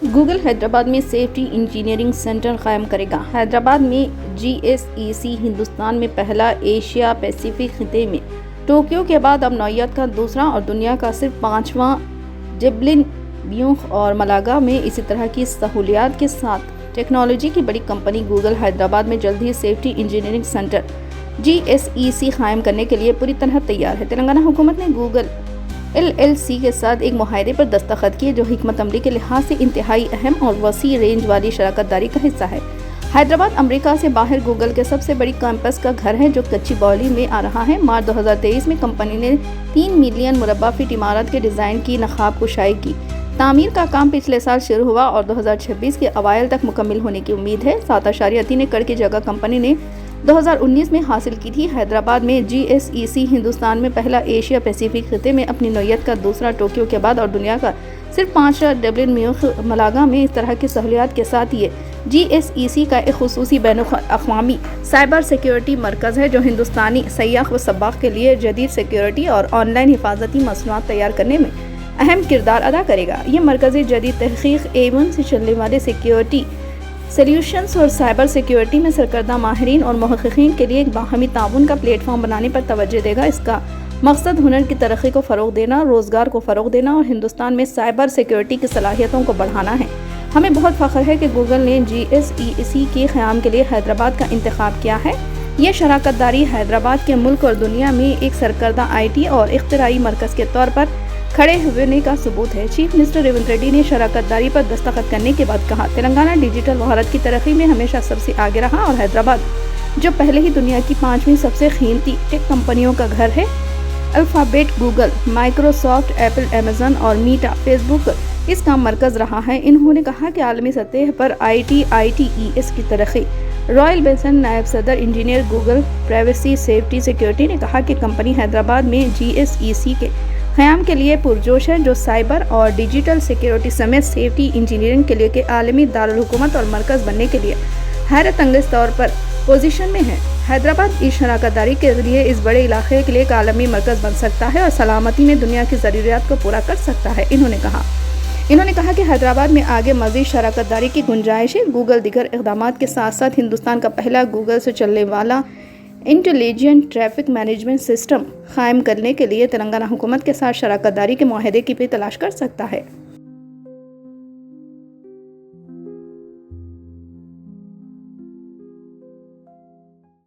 Google Hyderabad में safety engineering centre कायम करेगा। हैदराबाद में GSEC हिंदुस्तान में पहला, एशिया पैसिफिक खिते में टोक्यो के बाद अब नौयत का दूसरा और दुनिया का सिर्फ 5वां जिबलिन ब्यूख और मलागा में इसी तरह की सहूलियात के साथ टेक्नोलॉजी की बड़ी कंपनी गूगल हैदराबाद में जल्द ही सेफ्टी इंजीनियरिंग सेंटर GSEC कायम करने के लिए पूरी तरह तैयार है। तेलंगाना हुकूमत ने गूगल LLC के साथ एक मुआहदे पर दस्तखत किए जो हिकमत अमली के लिहाज से इंतहाई अहम और वसी रेंज वाली शराकत दारी का हिस्सा है। हैदराबाद अमेरिका से बाहर गूगल के सबसे बड़ी कैंपस का घर है जो कच्ची बौली में आ रहा है। मार्च 2023 में कंपनी ने 3 मिलियन मुरब्बा फीट इमारत के डिज़ाइन की नखाब कुशाई की। तामीर का काम पिछले साल शुरू हुआ और 2026 के अवाइल तक मुकम्मल होने की उम्मीद है। 7.3 एकड़ की जगह कंपनी ने 2019 में हासिल की थी। हैदराबाद में GSEC हिंदुस्तान में पहला, एशिया पैसिफिक खिते में अपनी नौयत का दूसरा, टोक्यो के बाद और दुनिया का सिर्फ 5वां डबलिन म्यूख मलागा में इस तरह की सहूलियात के साथ ये GSEC का एक खुसूसी बैनुल-अक़वामी साइबर सिक्योरिटी मरकज़ है जो हिंदुस्तानी सयाह व सब्बाक के लिए जदीद सिक्योरिटी और ऑनलाइन हिफाजती मसनूआत तैयार करने में अहम किरदार अदा करेगा। ये मरकज़ी जदीद तहक़ीक़ A1 से चलने वाले सिक्योरिटी सॉल्यूशंस और साइबर सिक्योरिटी में सरकर्दा माहिरीन और मुहक़क़ीन के लिए एक बाहमी ताउन का प्लेटफॉर्म बनाने पर तवज्जो देगा। इसका मकसद हुनर की तरक्की को फ़रोग़ देना, रोज़गार को फ़रोग़ देना और हिंदुस्तान में साइबर सिक्योरिटी की सलाहियतों को बढ़ाना है। हमें बहुत फ़ख्र है कि गूगल ने GSEC के क़याम के लिए हैदराबाद का इंतखाब किया है। यह शराकत दारी हैदराबाद के मुल्क और दुनिया में एक सरकर्दा IT और इख्तिराई मरकज़ के तौर पर खड़े होने का सबूत है। चीफ मिनिस्टर रेवंत रेड्डी ने शराकत दारी पर दस्तखत करने के बाद कहा, तेलंगाना डिजिटल भारत की तरक्की में हमेशा सबसे आगे रहा और हैदराबाद जो पहले ही दुनिया की 5वीं सबसे कीमती टेक कंपनियों का घर है, alphabet, Google, Microsoft, Apple, Amazon और मीटा, फेसबुक इसका मरकज़ रहा है। इन्होंने कहा कि आलमी सतह पर ITES की तरक्की। रॉयल बेसन नायब सदर engineer Google privacy safety security ने कहा कि कंपनी हैदराबाद में GSEC के क़याम के लिए पुरजोश है जो साइबर और डिजिटल सिक्योरिटी समेत सेफ्टी इंजीनियरिंग के लिए के आलमी दारुल हुकूमत और मरकज़ बनने के लिए हैरत अंगेज़ तौर पर पोजीशन में है। हैदराबाद इस शराकत दारी के ज़रिए इस बड़े इलाके के लिए एक आलमी मरकज़ बन सकता है और सलामती में दुनिया की ज़रूरियात को पूरा कर सकता है। इन्होंने कहा कि हैदराबाद में आगे मज़ीद शराकत दारी की गुंजाइश है। गूगल दीगर इक़दामात के साथ साथ हिंदुस्तान का पहला गूगल से चलने वाला इंटेलिजेंट ट्रैफिक मैनेजमेंट सिस्टम कायम करने के लिए तेलंगाना हुकूमत के साथ शराकत दारी के मुआहदे की भी तलाश कर सकता है।